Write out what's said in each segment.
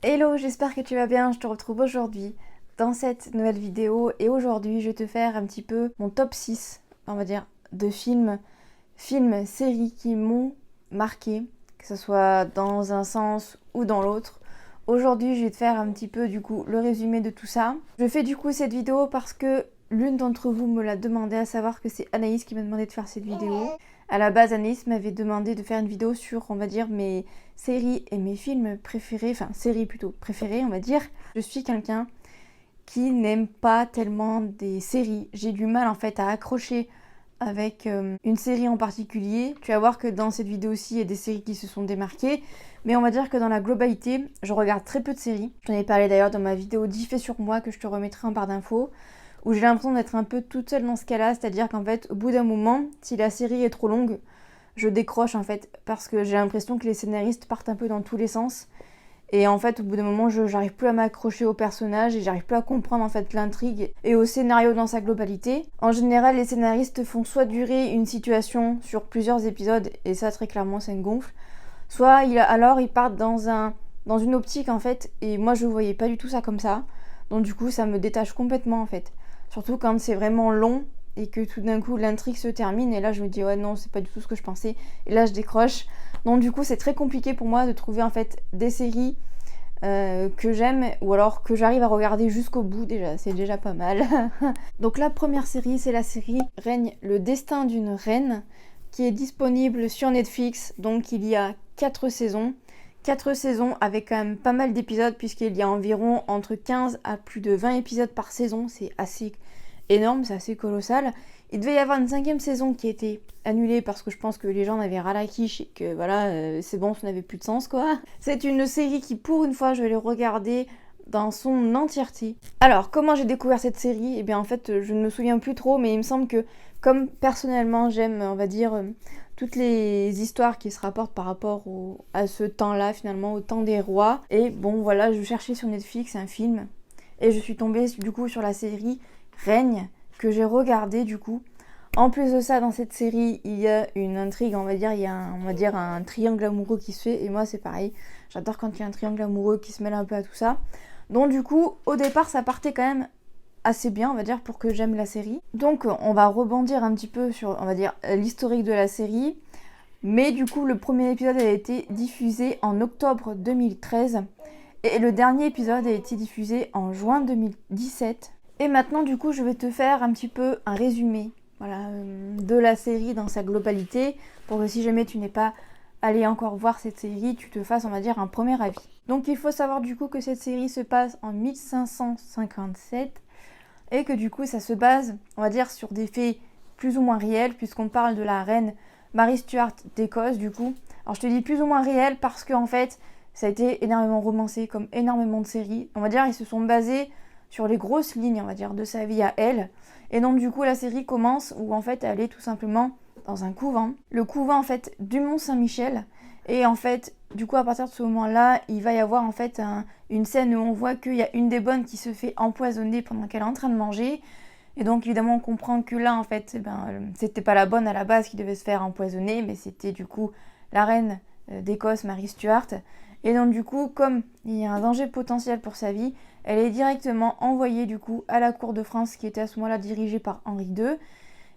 Hello, j'espère que tu vas bien, je te retrouve aujourd'hui dans cette nouvelle vidéo et aujourd'hui je vais te faire un petit peu mon top 6, on va dire, de films, séries qui m'ont marqué, que ce soit dans un sens ou dans l'autre. Aujourd'hui je vais te faire un petit peu du coup le résumé de tout ça. Je fais du coup cette vidéo parce que l'une d'entre vous me l'a demandé, à savoir que c'est Anaïs qui m'a demandé de faire cette vidéo. À la base, Anaïs m'avait demandé de faire une vidéo sur, on va dire, mes séries et mes films préférés, enfin séries plutôt préférées, on va dire. Je suis quelqu'un qui n'aime pas tellement des séries. J'ai du mal en fait à accrocher avec une série en particulier. Tu vas voir que dans cette vidéo aussi, il y a des séries qui se sont démarquées. Mais on va dire que dans la globalité, je regarde très peu de séries. J'en ai parlé d'ailleurs dans ma vidéo 10 faits sur moi que je te remettrai en barre d'infos, où j'ai l'impression d'être un peu toute seule dans ce cas-là, c'est-à-dire qu'en fait, au bout d'un moment, si la série est trop longue, je décroche en fait, parce que j'ai l'impression que les scénaristes partent un peu dans tous les sens. Et en fait, au bout d'un moment, j'arrive plus à m'accrocher au personnage et j'arrive plus à comprendre en fait l'intrigue et au scénario dans sa globalité. En général, les scénaristes font soit durer une situation sur plusieurs épisodes, et ça très clairement ça me gonfle, soit alors ils partent dans une optique en fait, et moi je voyais pas du tout ça comme ça. Donc du coup, ça me détache complètement en fait. Surtout quand c'est vraiment long et que tout d'un coup l'intrigue se termine et là je me dis ouais non, c'est pas du tout ce que je pensais, et là je décroche. Donc du coup c'est très compliqué pour moi de trouver en fait des séries que j'aime ou alors que j'arrive à regarder jusqu'au bout, déjà c'est déjà pas mal. Donc la première série, c'est la série Règne le destin d'une reine, qui est disponible sur Netflix. Donc il y a 4 saisons. 4 saisons avec quand même pas mal d'épisodes, puisqu'il y a environ entre 15 à plus de 20 épisodes par saison. C'est assez énorme, c'est assez colossal. Il devait y avoir une 5e saison qui a été annulée parce que je pense que les gens en avaient ras la quiche et que voilà, c'est bon, ça n'avait plus de sens quoi. C'est une série qui, pour une fois, je vais regarder dans son entièreté. Alors, comment j'ai découvert cette série? Eh bien, en fait, je ne me souviens plus trop, mais il me semble que, comme personnellement, j'aime, on va dire, toutes les histoires qui se rapportent par rapport à ce temps-là, finalement, au temps des rois. Et bon, voilà, je cherchais sur Netflix un film, et je suis tombée, du coup, sur la série Règne, que j'ai regardé, du coup. En plus de ça, dans cette série, il y a une intrigue, on va dire, il y a un triangle amoureux qui se fait, et moi, c'est pareil. J'adore quand il y a un triangle amoureux qui se mêle un peu à tout ça. Donc du coup, au départ, ça partait quand même assez bien, on va dire, pour que j'aime la série. Donc on va rebondir un petit peu sur, on va dire, l'historique de la série. Mais du coup, le premier épisode a été diffusé en octobre 2013. Et le dernier épisode a été diffusé en juin 2017. Et maintenant, du coup, je vais te faire un petit peu un résumé, voilà, de la série dans sa globalité, pour que si jamais tu n'es pas allé encore voir cette série, tu te fasses, on va dire, un premier avis. Donc il faut savoir du coup que cette série se passe en 1557 et que du coup ça se base, on va dire, sur des faits plus ou moins réels, puisqu'on parle de la reine Marie Stuart d'Écosse du coup. Alors je te dis plus ou moins réel parce qu'en fait ça a été énormément romancé comme énormément de séries. On va dire ils se sont basés sur les grosses lignes, on va dire, de sa vie à elle. Et donc du coup la série commence où en fait elle est tout simplement dans un couvent. Le couvent en fait du Mont-Saint-Michel. Et en fait, du coup, à partir de ce moment-là, il va y avoir en fait une scène où on voit qu'il y a une des bonnes qui se fait empoisonner pendant qu'elle est en train de manger. Et donc, évidemment, on comprend que là, en fait, c'était pas la bonne à la base qui devait se faire empoisonner, mais c'était du coup la reine d'Écosse, Marie Stuart. Et donc, du coup, comme il y a un danger potentiel pour sa vie, elle est directement envoyée du coup à la cour de France, qui était à ce moment-là dirigée par Henri II.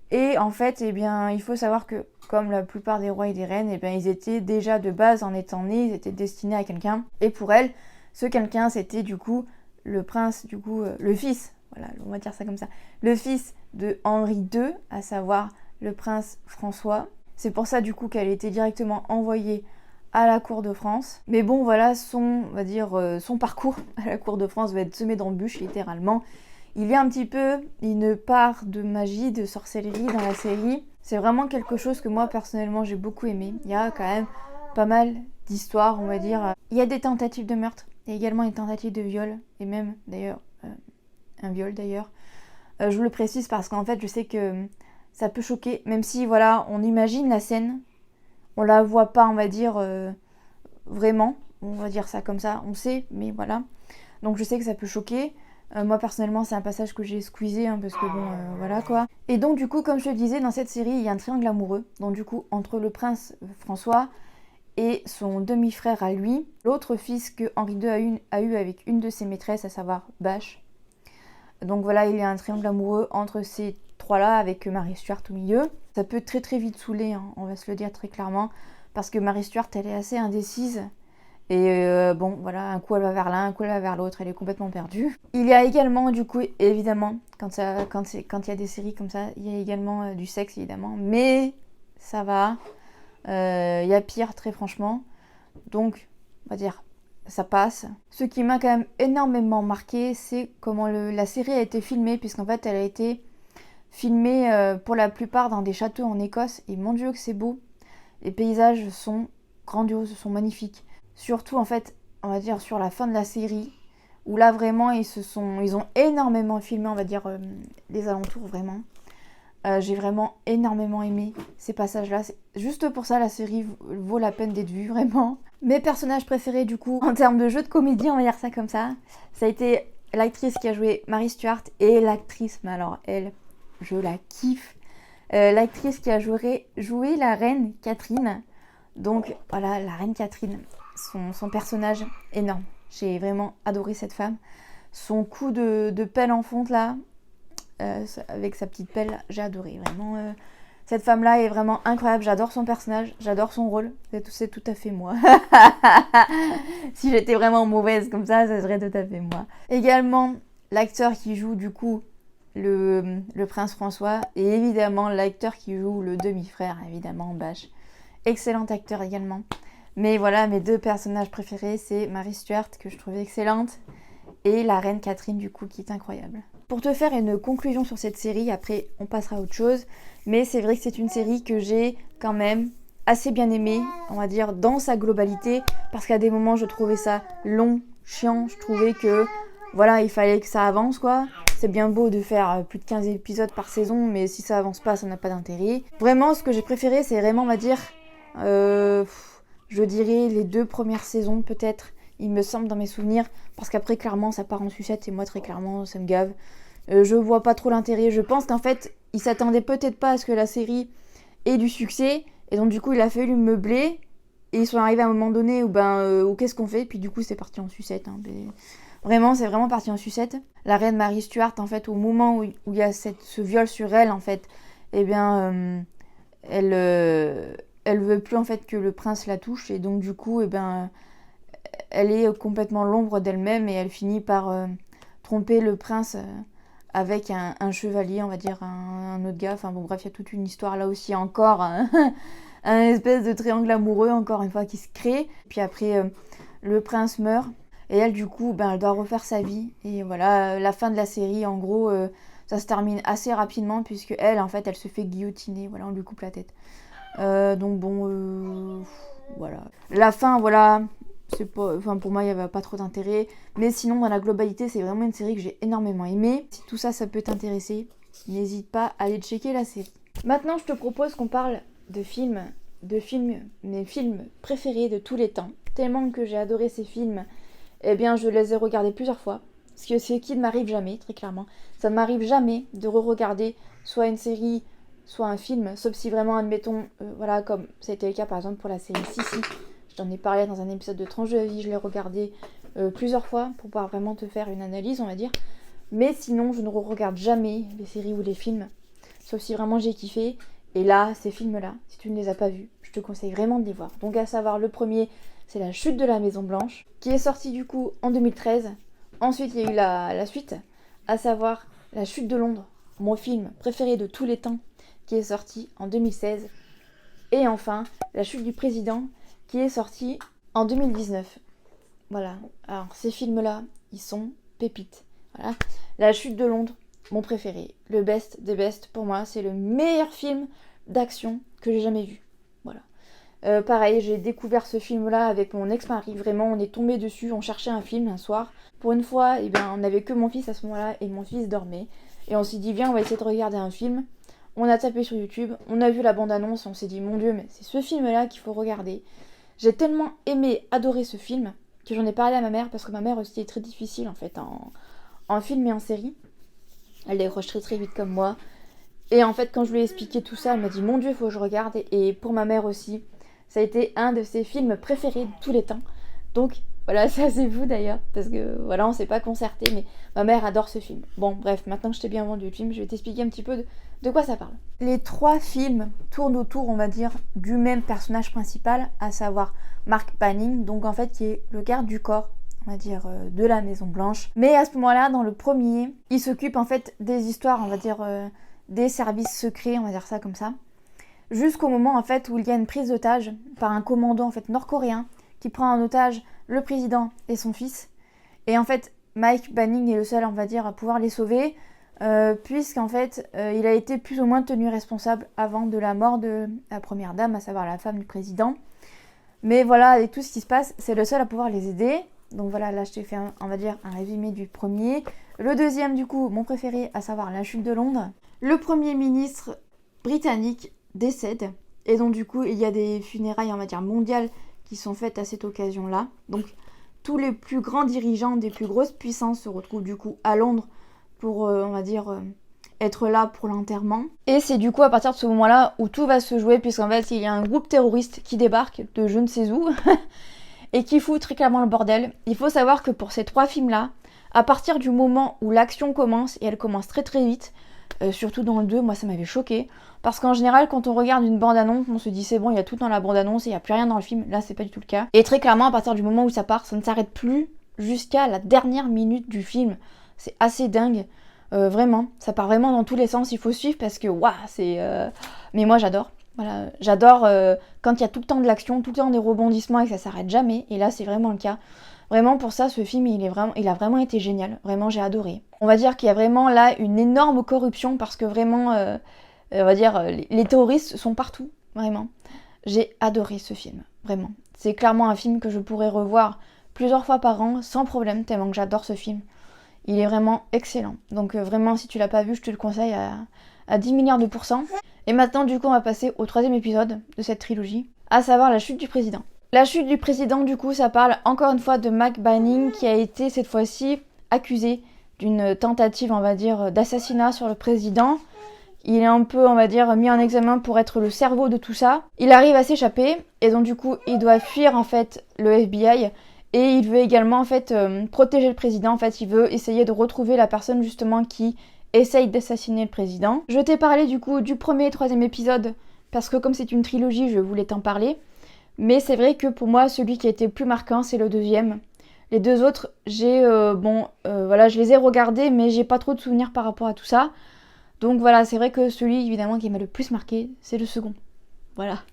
Et en fait, eh bien, il faut savoir que, comme la plupart des rois et des reines, eh bien, ils étaient déjà de base, en étant nés, ils étaient destinés à quelqu'un. Et pour elle, ce quelqu'un, c'était du coup le prince, du coup, le fils, voilà, on va dire ça comme ça, le fils de Henri II, à savoir le prince François. C'est pour ça, du coup, qu'elle était directement envoyée à la cour de France. Mais bon, voilà, on va dire, son parcours à la cour de France va être semé d'embûches, littéralement. Il y a un petit peu une part de magie, de sorcellerie dans la série. C'est vraiment quelque chose que moi, personnellement, j'ai beaucoup aimé. Il y a quand même pas mal d'histoires, on va dire. Il y a des tentatives de meurtre. Il y a également une tentative de viol. Et même, d'ailleurs, un viol, d'ailleurs. Je vous le précise parce qu'en fait, je sais que ça peut choquer. Même si, voilà, on imagine la scène. On la voit pas, on va dire, vraiment. On va dire ça comme ça. On sait, mais voilà. Donc je sais que ça peut choquer. Moi personnellement c'est un passage que j'ai squeezé parce que bon voilà quoi. Et donc du coup comme je te disais dans cette série il y a un triangle amoureux. Donc du coup entre le prince François et son demi-frère à lui, l'autre fils que Henri II a eu avec une de ses maîtresses, à savoir Bache. Donc voilà, il y a un triangle amoureux entre ces trois-là avec Mary Stuart au milieu. Ça peut très très vite saouler, hein, on va se le dire très clairement, parce que Mary Stuart, elle est assez indécise. Et bon, voilà, un coup elle va vers l'un, un coup elle va vers l'autre, elle est complètement perdue. Il y a également, du coup, évidemment, quand il y a des séries comme ça, il y a également du sexe, évidemment. Mais ça va, il y a pire, très franchement. Donc, on va dire, ça passe. Ce qui m'a quand même énormément marqué, c'est comment la série a été filmée, puisqu'en fait, elle a été filmée pour la plupart dans des châteaux en Écosse. Et mon Dieu que c'est beau. Les paysages sont grandioses, sont magnifiques. Surtout, en fait, on va dire sur la fin de la série, où là, vraiment, ils ont énormément filmé, on va dire, les alentours, vraiment. J'ai vraiment énormément aimé ces passages-là. Juste pour ça, la série vaut la peine d'être vue, vraiment. Mes personnages préférés, du coup, en termes de jeu de comédie, on va dire ça comme ça a été l'actrice qui a joué Mary Stuart et l'actrice, mais alors elle, je la kiffe, l'actrice qui a joué la reine Catherine. Donc voilà, la reine Catherine, son personnage énorme. J'ai vraiment adoré cette femme. Son coup de pelle en fonte là, avec sa petite pelle, j'ai adoré. Vraiment, cette femme-là est vraiment incroyable. J'adore son personnage, j'adore son rôle. C'est tout à fait moi. Si j'étais vraiment mauvaise comme ça serait tout à fait moi. Également, l'acteur qui joue du coup le prince François et évidemment l'acteur qui joue le demi-frère, évidemment, Bache. Excellent acteur également. Mais voilà, mes deux personnages préférés, c'est Mary Stuart, que je trouvais excellente, et la reine Catherine, du coup, qui est incroyable. Pour te faire une conclusion sur cette série, après on passera à autre chose, mais c'est vrai que c'est une série que j'ai quand même assez bien aimée, on va dire, dans sa globalité, parce qu'à des moments je trouvais ça long, chiant, je trouvais que voilà, il fallait que ça avance quoi. C'est bien beau de faire plus de 15 épisodes par saison, mais si ça avance pas, ça n'a pas d'intérêt. Vraiment, ce que j'ai préféré, c'est vraiment, on va dire, je dirais les 2 premières saisons peut-être, il me semble dans mes souvenirs, parce qu'après clairement ça part en sucette et moi très clairement ça me gave. Je vois pas trop l'intérêt, je pense qu'en fait il s'attendait peut-être pas à ce que la série ait du succès, et donc du coup il a fallu meubler, et ils sont arrivés à un moment donné où qu'est-ce qu'on fait, puis du coup c'est parti en sucette, hein, vraiment c'est vraiment parti en sucette. La reine Mary Stuart en fait, au moment où il y a ce viol sur elle en fait, eh bien elle veut plus en fait que le prince la touche, et donc du coup elle est complètement l'ombre d'elle-même et elle finit par tromper le prince avec un chevalier, on va dire, un autre gars. Enfin bon, bref, il y a toute une histoire là aussi encore, un espèce de triangle amoureux encore une fois qui se crée. Puis après, le prince meurt et elle du coup, elle doit refaire sa vie. Et voilà, la fin de la série, en gros, ça se termine assez rapidement puisque elle, en fait, elle se fait guillotiner. Voilà, on lui coupe la tête. Donc bon, voilà. La fin, voilà. Pour moi il n'y avait pas trop d'intérêt, mais sinon dans la globalité c'est vraiment une série que j'ai énormément aimée. Si tout ça peut t'intéresser, n'hésite pas à aller checker la série. Maintenant je te propose qu'on parle de films, mes films préférés de tous les temps. Tellement que j'ai adoré ces films, eh bien je les ai regardés plusieurs fois, ce qui ne m'arrive jamais, très clairement. Ça ne m'arrive jamais de re-regarder soit une série, soit un film, sauf si vraiment admettons, voilà, comme ça a été le cas par exemple pour la série Sissi. J'en ai parlé dans un épisode de Tranche de vie, je l'ai regardé plusieurs fois pour pouvoir vraiment te faire une analyse, on va dire. Mais sinon, je ne regarde jamais les séries ou les films, sauf si vraiment j'ai kiffé. Et là, ces films-là, si tu ne les as pas vus, je te conseille vraiment de les voir. Donc à savoir, le premier, c'est La Chute de la Maison Blanche, qui est sorti du coup en 2013. Ensuite, il y a eu la suite, à savoir La Chute de Londres, mon film préféré de tous les temps, qui est sorti en 2016. Et enfin, La Chute du Président, qui est sorti en 2019. Voilà, alors ces films-là, ils sont pépites. Voilà. La Chute de Londres, mon préféré. Le best des best, pour moi, c'est le meilleur film d'action que j'ai jamais vu. Voilà. Pareil, j'ai découvert ce film-là avec mon ex-mari. Vraiment, on est tombé dessus, on cherchait un film un soir. Pour une fois, on n'avait que mon fils à ce moment-là et mon fils dormait. Et on s'est dit, viens, on va essayer de regarder un film. On a tapé sur YouTube, on a vu la bande-annonce, on s'est dit, mon Dieu, mais c'est ce film-là qu'il faut regarder. J'ai tellement adoré ce film, que j'en ai parlé à ma mère, parce que ma mère aussi est très difficile en fait en film et en série. Elle décroche très très vite comme moi. Et en fait quand je lui ai expliqué tout ça, elle m'a dit mon Dieu, il faut que je regarde. Et pour ma mère aussi, Ça a été un de ses films préférés de tous les temps. Donc voilà, c'est assez fou d'ailleurs, parce que voilà, on s'est pas concerté, mais ma mère adore ce film. Bon, bref, maintenant que je t'ai bien vendu le film, je vais t'expliquer un petit peu de quoi ça parle. Les 3 films tournent autour, on va dire, du même personnage principal, à savoir Mark Banning, donc en fait qui est le garde du corps, on va dire, de la Maison Blanche. Mais à ce moment-là, dans le premier, il s'occupe en fait des histoires, on va dire, des services secrets, on va dire ça comme ça, jusqu'au moment en fait où il y a une prise d'otage par un commandant en fait nord-coréen qui prend en otage le président et son fils. Et en fait, Mike Banning est le seul, on va dire, à pouvoir les sauver, puisqu'en fait, il a été plus ou moins tenu responsable avant de la mort de la première dame, à savoir la femme du président. Mais voilà, avec tout ce qui se passe, c'est le seul à pouvoir les aider. Donc voilà, là je t'ai fait, on va dire, un résumé du premier. Le deuxième, du coup, mon préféré, à savoir la chute de Londres. Le premier ministre britannique décède. Et donc du coup, il y a des funérailles, on va dire, mondiales qui sont faites à cette occasion-là. Donc tous les plus grands dirigeants des plus grosses puissances se retrouvent du coup à Londres pour, on va dire, être là pour l'enterrement. Et c'est du coup à partir de ce moment-là où tout va se jouer, puisqu'en fait il y a un groupe terroriste qui débarque de je ne sais où et qui fout très clairement le bordel. Il faut savoir que pour ces 3 films-là, à partir du moment où l'action commence, et elle commence très très vite, surtout dans le 2, moi ça m'avait choqué. Parce qu'en général, quand on regarde une bande-annonce, on se dit c'est bon, il y a tout dans la bande-annonce et il n'y a plus rien dans le film. Là, c'est pas du tout le cas. Et très clairement, à partir du moment où ça part, ça ne s'arrête plus jusqu'à la dernière minute du film. C'est assez dingue. Vraiment, ça part vraiment dans tous les sens. Il faut suivre parce que, waouh, c'est... Mais moi, j'adore. Voilà, j'adore quand il y a tout le temps de l'action, tout le temps des rebondissements et que ça s'arrête jamais. Et là, c'est vraiment le cas. Vraiment, pour ça, ce film, il a vraiment été génial. Vraiment, j'ai adoré. On va dire qu'il y a vraiment là une énorme corruption parce que vraiment... on va dire, les terroristes sont partout, vraiment. J'ai adoré ce film, vraiment. C'est clairement un film que je pourrais revoir plusieurs fois par an, sans problème, tellement que j'adore ce film. Il est vraiment excellent. Donc vraiment, si tu l'as pas vu, je te le conseille à 10 milliards de pourcents. Et maintenant, du coup, on va passer au 3e épisode de cette trilogie, à savoir la chute du président. La chute du président, du coup, ça parle encore une fois de Mike Banning, qui a été cette fois-ci accusé d'une tentative, on va dire, d'assassinat sur le président. Il est un peu, on va dire, mis en examen pour être le cerveau de tout ça. Il arrive à s'échapper et donc du coup, il doit fuir en fait le FBI et il veut également en fait protéger le président. En fait, il veut essayer de retrouver la personne justement qui essaye d'assassiner le président. Je t'ai parlé du coup du 1er et 3e épisode parce que comme c'est une trilogie, je voulais t'en parler. Mais c'est vrai que pour moi, celui qui a été le plus marquant, c'est le 2e. Les 2 autres, voilà, je les ai regardés, mais j'ai pas trop de souvenirs par rapport à tout ça. Donc voilà, c'est vrai que celui évidemment qui m'a le plus marqué, c'est le second. Voilà.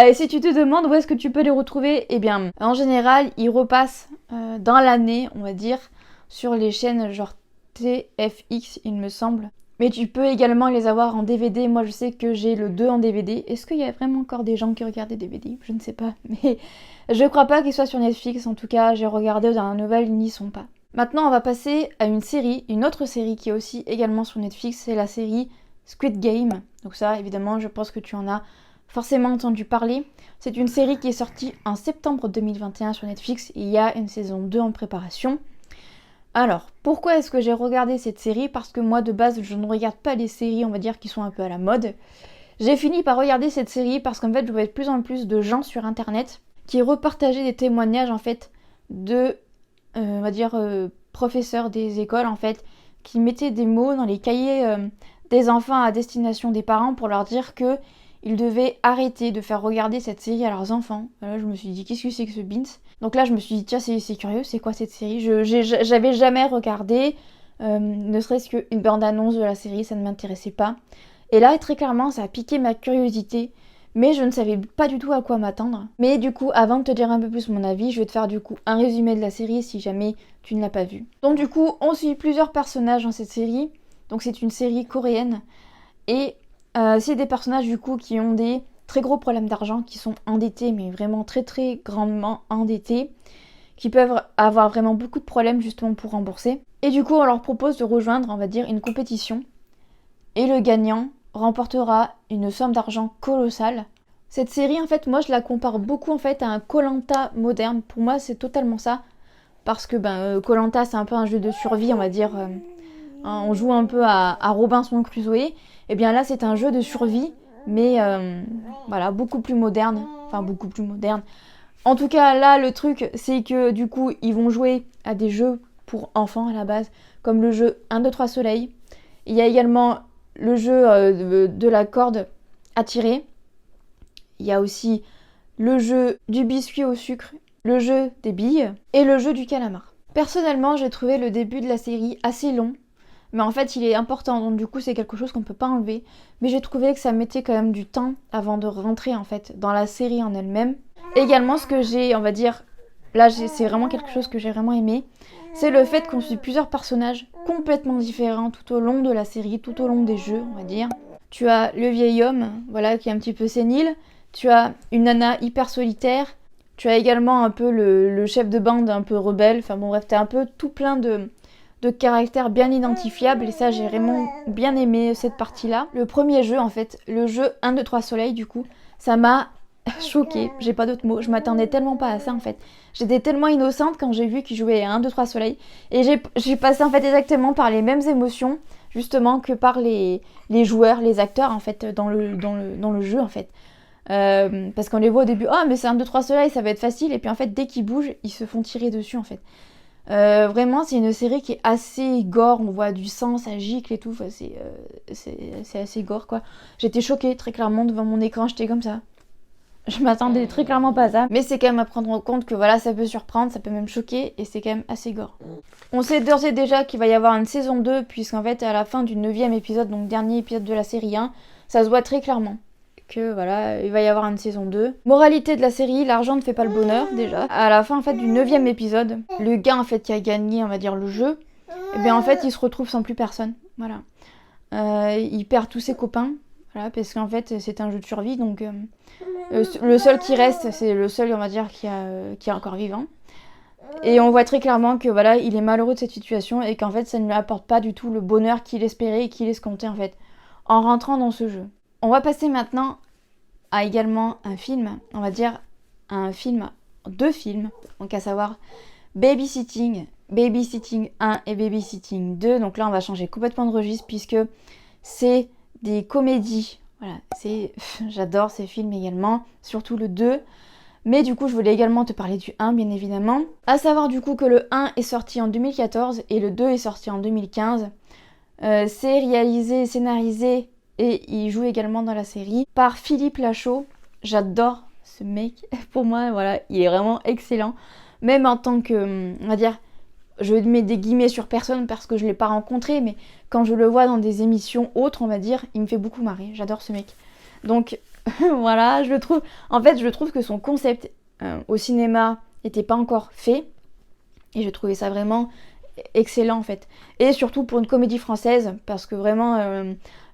Et si tu te demandes où est-ce que tu peux les retrouver, eh bien, en général, ils repassent dans l'année, on va dire, sur les chaînes genre TFX, il me semble. Mais tu peux également les avoir en DVD. Moi, je sais que j'ai le 2 en DVD. Est-ce qu'il y a vraiment encore des gens qui regardent des DVD? Je ne sais pas. Mais je crois pas qu'ils soient sur Netflix. En tout cas, j'ai regardé dans la nouvelle, ils n'y sont pas. Maintenant, on va passer à une autre série qui est aussi également sur Netflix, c'est la série Squid Game. Donc ça, évidemment, je pense que tu en as forcément entendu parler. C'est une série qui est sortie en septembre 2021 sur Netflix et il y a une saison 2 en préparation. Alors, pourquoi est-ce que j'ai regardé cette série? Parce que moi, de base, je ne regarde pas les séries, on va dire, qui sont un peu à la mode. J'ai fini par regarder cette série parce qu'en fait, je voyais de plus en plus de gens sur Internet qui repartageaient des témoignages, en fait, de... on va dire, professeurs des écoles, en fait, qui mettaient des mots dans les cahiers des enfants à destination des parents pour leur dire que ils devaient arrêter de faire regarder cette série à leurs enfants. Là, je me suis dit, qu'est-ce que c'est que ce Beans? Donc là, je me suis dit, tiens, c'est curieux, c'est quoi cette série? J'avais jamais regardé, ne serait-ce qu'une bande-annonce de la série, ça ne m'intéressait pas. Et là, très clairement, ça a piqué ma curiosité. Mais je ne savais pas du tout à quoi m'attendre. Mais du coup, avant de te dire un peu plus mon avis, je vais te faire du coup un résumé de la série si jamais tu ne l'as pas vue. Donc du coup, on suit plusieurs personnages dans cette série. Donc c'est une série coréenne. Et c'est des personnages du coup qui ont des très gros problèmes d'argent, qui sont endettés, mais vraiment très très grandement endettés, qui peuvent avoir vraiment beaucoup de problèmes justement pour rembourser. Et du coup, on leur propose de rejoindre, on va dire, une compétition. Et le gagnant remportera une somme d'argent colossale. Cette série, en fait, moi, je la compare beaucoup, en fait, à un Koh-Lanta moderne. Pour moi, c'est totalement ça. Parce que, Koh-Lanta, c'est un peu un jeu de survie, on va dire. On joue un peu à Robinson Crusoe. Et bien là, c'est un jeu de survie, mais voilà, beaucoup plus moderne. enfin beaucoup plus moderne. En tout cas, là, le truc, c'est que du coup, ils vont jouer à des jeux pour enfants à la base, comme le jeu 1, 2, 3 soleil. Il y a également le jeu de la corde à tirer. Il y a aussi le jeu du biscuit au sucre, le jeu des billes et le jeu du calamar. Personnellement, j'ai trouvé le début de la série assez long, mais en fait, il est important, donc du coup, c'est quelque chose qu'on ne peut pas enlever. Mais j'ai trouvé que ça mettait quand même du temps avant de rentrer en fait dans la série en elle-même. Également, ce que j'ai, on va dire, là, c'est vraiment quelque chose que j'ai vraiment aimé, c'est le fait qu'on suit plusieurs personnages complètement différents tout au long de la série, tout au long des jeux, on va dire. Tu as le vieil homme, voilà, qui est un petit peu sénile. Tu as une nana hyper solitaire. Tu as également un peu le chef de bande un peu rebelle. Enfin bon bref, t'as un peu tout plein de caractères bien identifiables. Et ça, j'ai vraiment bien aimé cette partie-là. Le premier jeu, en fait, le jeu 1, 2, 3 soleil, du coup, ça m'a choquée. J'ai pas d'autres mots. Je m'attendais tellement pas à ça, en fait. J'étais tellement innocente quand j'ai vu qu'il jouait à 1, 2, 3 soleil. Et j'ai passé, en fait, exactement par les mêmes émotions, justement, que par les joueurs, les acteurs, en fait, dans le jeu, en fait. Parce qu'on les voit au début, oh mais c'est 1, 2, 3 soleil, ça va être facile, et puis en fait dès qu'ils bougent, ils se font tirer dessus en fait. Vraiment c'est une série qui est assez gore, on voit du sang, ça gicle et tout, enfin, c'est assez gore quoi. J'étais choquée très clairement devant mon écran, j'étais comme ça. Je m'attendais très clairement pas à ça, mais c'est quand même à prendre en compte que voilà, ça peut surprendre, ça peut même choquer, et c'est quand même assez gore. On sait d'ores et déjà qu'il va y avoir une saison 2, puisqu'en fait à la fin du 9e épisode, donc dernier épisode de la série 1, ça se voit très clairement que voilà, il va y avoir une saison 2. Moralité de la série, l'argent ne fait pas le bonheur déjà. À la fin en fait du 9e épisode, le gars en fait qui a gagné, on va dire, le jeu, et bien en fait il se retrouve sans plus personne. Voilà. Il perd tous ses copains, voilà, parce qu'en fait c'est un jeu de survie, donc le seul qui reste, c'est le seul, on va dire, qui est encore vivant. Et on voit très clairement que voilà, il est malheureux de cette situation et qu'en fait ça ne lui apporte pas du tout le bonheur qu'il espérait et qu'il escomptait en fait en rentrant dans ce jeu. On va passer maintenant à également un film, on va dire deux films, donc à savoir Babysitting 1 et Babysitting 2. Donc là on va changer complètement de registre puisque c'est des comédies. Voilà, j'adore ces films également, surtout le 2. Mais du coup je voulais également te parler du 1 bien évidemment. À savoir du coup que le 1 est sorti en 2014 et le 2 est sorti en 2015. C'est réalisé, scénarisé et il joue également dans la série par Philippe Lachaud. J'adore ce mec. Pour moi, voilà, il est vraiment excellent. Même en tant que, on va dire, je mets des guillemets sur personne parce que je ne l'ai pas rencontré, mais quand je le vois dans des émissions autres, on va dire, il me fait beaucoup marrer. J'adore ce mec. Donc voilà, je trouve que son concept au cinéma n'était pas encore fait. Et je trouvais ça vraiment excellent en fait. Et surtout pour une comédie française, parce que vraiment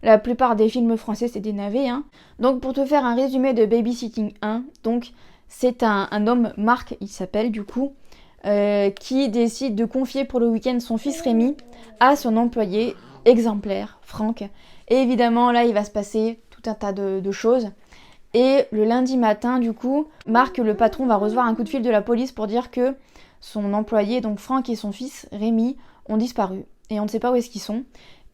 la plupart des films français c'est des navets. Hein. Donc pour te faire un résumé de Babysitting 1, donc c'est un homme, Marc il s'appelle du coup, qui décide de confier pour le week-end son fils Rémi à son employé exemplaire, Franck. Et évidemment là il va se passer tout un tas de choses. Et le lundi matin du coup, Marc le patron va recevoir un coup de fil de la police pour dire que son employé, donc Franck et son fils Rémi, ont disparu. Et on ne sait pas où est-ce qu'ils sont.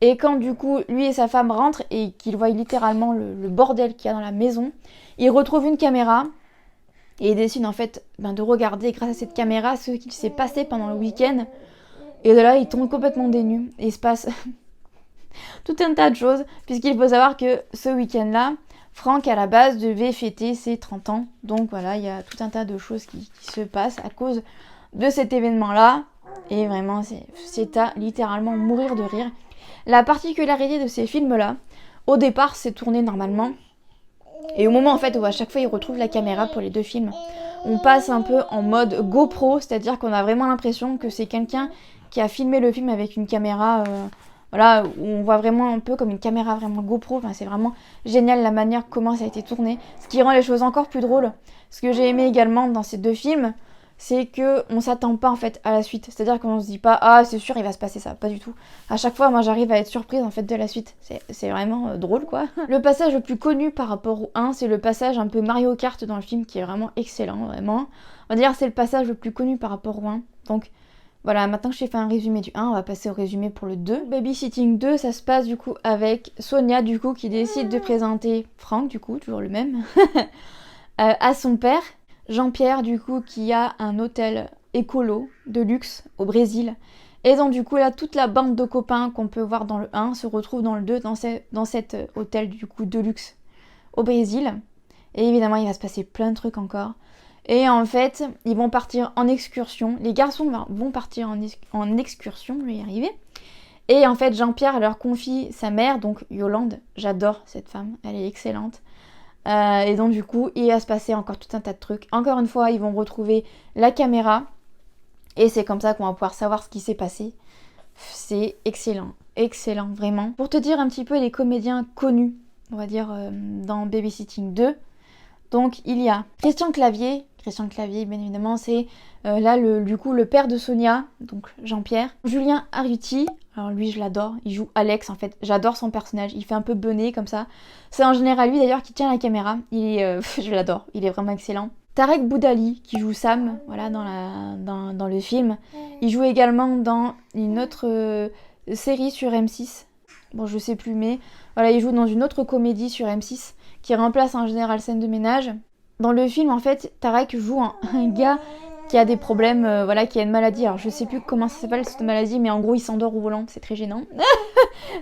Et quand du coup, lui et sa femme rentrent et qu'ils voient littéralement le bordel qu'il y a dans la maison, ils retrouvent une caméra et ils décident en fait de regarder grâce à cette caméra ce qui s'est passé pendant le week-end. Et de là, ils tombent complètement dénus. Et il se passe tout un tas de choses, puisqu'il faut savoir que ce week-end-là, Franck à la base devait fêter ses 30 ans. Donc voilà, il y a tout un tas de choses qui se passent à cause de cet événement-là, et vraiment c'est à littéralement mourir de rire. La particularité de ces films-là, au départ c'est tourné normalement, et au moment en fait où à chaque fois ils retrouvent la caméra pour les deux films, on passe un peu en mode GoPro, c'est-à-dire qu'on a vraiment l'impression que c'est quelqu'un qui a filmé le film avec une caméra, voilà, où on voit vraiment un peu comme une caméra vraiment GoPro. Enfin, c'est vraiment génial la manière comment ça a été tourné, ce qui rend les choses encore plus drôles. Ce que j'ai aimé également dans ces deux films, c'est qu'on s'attend pas en fait à la suite. C'est-à-dire qu'on se dit pas, ah c'est sûr il va se passer ça, pas du tout. À chaque fois moi j'arrive à être surprise en fait de la suite. C'est vraiment drôle quoi. Le passage le plus connu par rapport au 1, c'est le passage un peu Mario Kart dans le film qui est vraiment excellent, vraiment. On va dire c'est le passage le plus connu par rapport au 1. Donc voilà, maintenant que j'ai fait un résumé du 1, on va passer au résumé pour le 2. Babysitting 2, ça se passe du coup avec Sonia du coup qui décide de présenter Franck du coup, toujours le même. à son père, Jean-Pierre, du coup, qui a un hôtel écolo de luxe au Brésil. Et donc du coup là, toute la bande de copains qu'on peut voir dans le 1 se retrouve dans le 2, dans cet hôtel du coup de luxe au Brésil. Et évidemment, il va se passer plein de trucs encore. Et en fait, ils vont partir en excursion. Les garçons vont partir en excursion, je vais y arriver. Et en fait, Jean-Pierre leur confie sa mère, donc Yolande. J'adore cette femme, elle est excellente. Et donc du coup, il va se passer encore tout un tas de trucs. Encore une fois, ils vont retrouver la caméra. Et c'est comme ça qu'on va pouvoir savoir ce qui s'est passé. C'est excellent, excellent, vraiment. Pour te dire un petit peu les comédiens connus, on va dire, dans Babysitting 2. Donc il y a Christian Clavier, bien évidemment, c'est là du coup le père de Sonia, donc Jean-Pierre. Julien Arruti, alors lui je l'adore, il joue Alex en fait, j'adore son personnage, il fait un peu bené comme ça. C'est en général lui d'ailleurs qui tient la caméra, je l'adore, il est vraiment excellent. Tarek Boudali qui joue Sam, voilà, dans le film. Il joue également dans une autre série sur M6, bon je sais plus mais voilà, il joue dans une autre comédie sur M6 qui remplace en général scène de ménage. Dans le film, en fait, Tarek joue un gars qui a des problèmes, voilà, qui a une maladie. Alors, je sais plus comment ça s'appelle cette maladie, mais en gros, il s'endort au volant. C'est très gênant.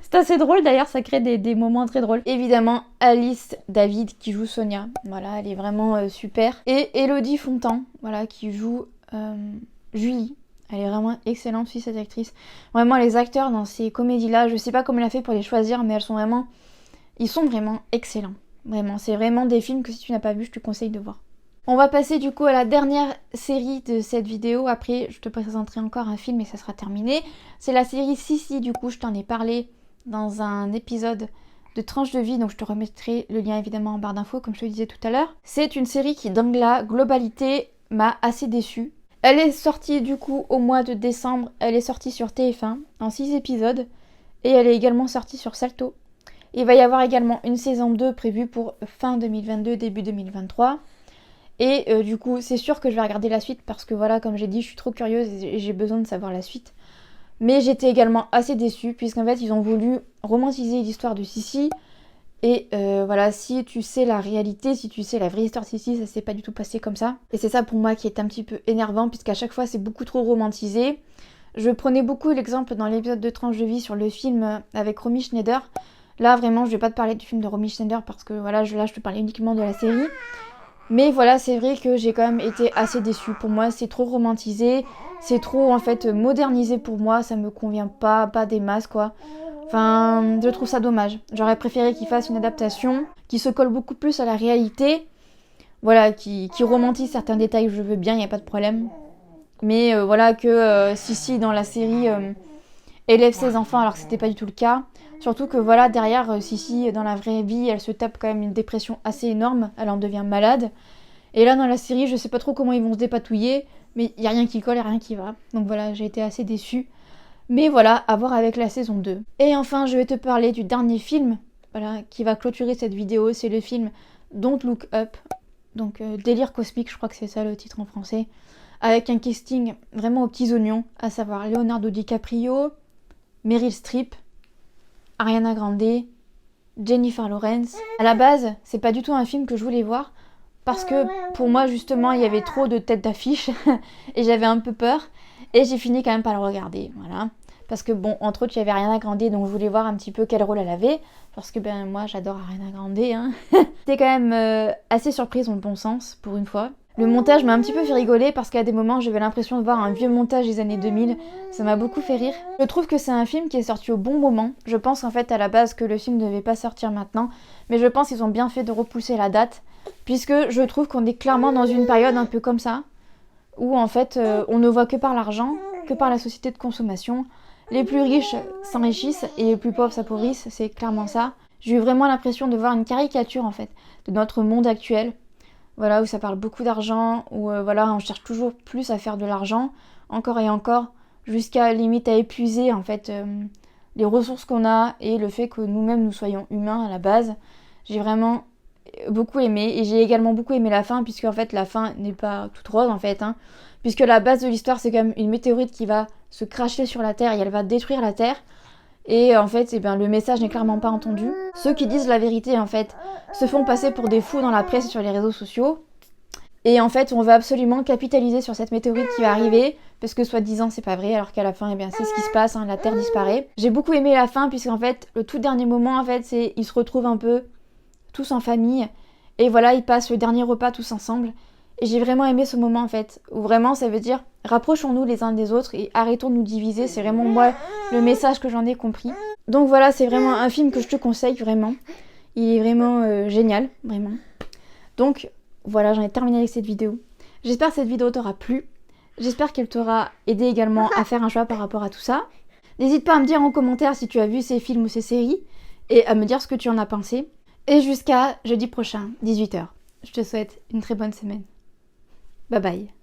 C'est assez drôle, d'ailleurs, ça crée des moments très drôles. Évidemment, Alice David qui joue Sonia. Voilà, elle est vraiment super. Et Elodie Fontan, voilà, qui joue Julie. Elle est vraiment excellente aussi, cette actrice. Vraiment, les acteurs dans ces comédies-là, je sais pas comment elle a fait pour les choisir, mais ils sont vraiment excellents. Vraiment, c'est vraiment des films que si tu n'as pas vu, je te conseille de voir. On va passer du coup à la dernière série de cette vidéo. Après, je te présenterai encore un film et ça sera terminé. C'est la série Sissi, du coup, je t'en ai parlé dans un épisode de Tranche de vie. Donc, je te remettrai le lien évidemment en barre d'infos, comme je te le disais tout à l'heure. C'est une série qui, dans la globalité, m'a assez déçue. Elle est sortie du coup au mois de décembre. Elle est sortie sur TF1 en 6 épisodes. Et elle est également sortie sur Salto. Il va y avoir également une saison 2 prévue pour fin 2022, début 2023. Et du coup, c'est sûr que je vais regarder la suite parce que voilà, comme j'ai dit, je suis trop curieuse et j'ai besoin de savoir la suite. Mais j'étais également assez déçue puisqu'en fait, ils ont voulu romantiser l'histoire de Sissi. Et voilà, si tu sais la réalité, si tu sais la vraie histoire de Sissi, ça s'est pas du tout passé comme ça. Et c'est ça pour moi qui est un petit peu énervant puisqu'à chaque fois, c'est beaucoup trop romantisé. Je prenais beaucoup l'exemple dans l'épisode de Tranche de vie sur le film avec Romy Schneider. Là, vraiment, je vais pas te parler du film de Romy Schneider parce que voilà, je te parlais uniquement de la série. Mais voilà, c'est vrai que j'ai quand même été assez déçue. Pour moi, c'est trop romantisé, c'est trop en fait modernisé pour moi, ça me convient pas des masses quoi. Enfin, je trouve ça dommage. J'aurais préféré qu'ils fassent une adaptation qui se colle beaucoup plus à la réalité. Voilà, qui romantise certains détails, je veux bien, il n'y a pas de problème. Mais voilà que Sissi dans la série élève ses enfants alors que c'était pas du tout le cas. Surtout que voilà, derrière, Sissi, dans la vraie vie, elle se tape quand même une dépression assez énorme, elle en devient malade. Et là, dans la série, je sais pas trop comment ils vont se dépatouiller, mais il n'y a rien qui colle, il n'y a rien qui va. Donc voilà, j'ai été assez déçue. Mais voilà, à voir avec la saison 2. Et enfin, je vais te parler du dernier film, voilà, qui va clôturer cette vidéo, c'est le film Don't Look Up. Donc Délire cosmique, je crois que c'est ça le titre en français. Avec un casting vraiment aux petits oignons, à savoir Leonardo DiCaprio, Meryl Streep, Ariana Grande, Jennifer Lawrence. À la base, c'est pas du tout un film que je voulais voir parce que pour moi justement il y avait trop de têtes d'affiche et j'avais un peu peur et j'ai fini quand même par le regarder, voilà. Parce que bon, entre autres, il y avait Ariana Grande donc je voulais voir un petit peu quel rôle elle avait parce que ben moi j'adore Ariana Grande hein. J'étais quand même assez surprise dans le bon sens pour une fois. Le montage m'a un petit peu fait rigoler parce qu'à des moments j'avais l'impression de voir un vieux montage des années 2000. Ça m'a beaucoup fait rire. Je trouve que c'est un film qui est sorti au bon moment. Je pense en fait à la base que le film ne devait pas sortir maintenant. Mais je pense qu'ils ont bien fait de repousser la date. Puisque je trouve qu'on est clairement dans une période un peu comme ça. Où en fait on ne voit que par l'argent, que par la société de consommation. Les plus riches s'enrichissent et les plus pauvres s'appauvrissent. C'est clairement ça. J'ai eu vraiment l'impression de voir une caricature en fait de notre monde actuel. Voilà, où ça parle beaucoup d'argent, où voilà, on cherche toujours plus à faire de l'argent, encore et encore, jusqu'à limite à épuiser en fait les ressources qu'on a et le fait que nous-mêmes nous soyons humains à la base. J'ai vraiment beaucoup aimé et j'ai également beaucoup aimé la fin puisque en fait la fin n'est pas toute rose en fait, hein, puisque la base de l'histoire c'est quand même une météorite qui va se cracher sur la Terre et elle va détruire la Terre. Et en fait, eh bien, le message n'est clairement pas entendu. Ceux qui disent la vérité, en fait, se font passer pour des fous dans la presse et sur les réseaux sociaux. Et en fait, on va absolument capitaliser sur cette météorite qui va arriver, parce que soi-disant c'est pas vrai, alors qu'à la fin, eh bien, c'est ce qui se passe, hein, la Terre disparaît. J'ai beaucoup aimé la fin, puisqu'en fait, le tout dernier moment, en fait, c'est ils se retrouvent un peu tous en famille, et voilà, ils passent le dernier repas tous ensemble. Et j'ai vraiment aimé ce moment, en fait, où vraiment ça veut dire rapprochons-nous les uns des autres et arrêtons de nous diviser. C'est vraiment moi le message que j'en ai compris. Donc voilà, c'est vraiment un film que je te conseille, vraiment. Il est vraiment génial, vraiment. Donc voilà, j'en ai terminé avec cette vidéo. J'espère que cette vidéo t'aura plu. J'espère qu'elle t'aura aidé également à faire un choix par rapport à tout ça. N'hésite pas à me dire en commentaire si tu as vu ces films ou ces séries et à me dire ce que tu en as pensé. Et jusqu'à jeudi prochain, 18 h. Je te souhaite une très bonne semaine. Bye bye.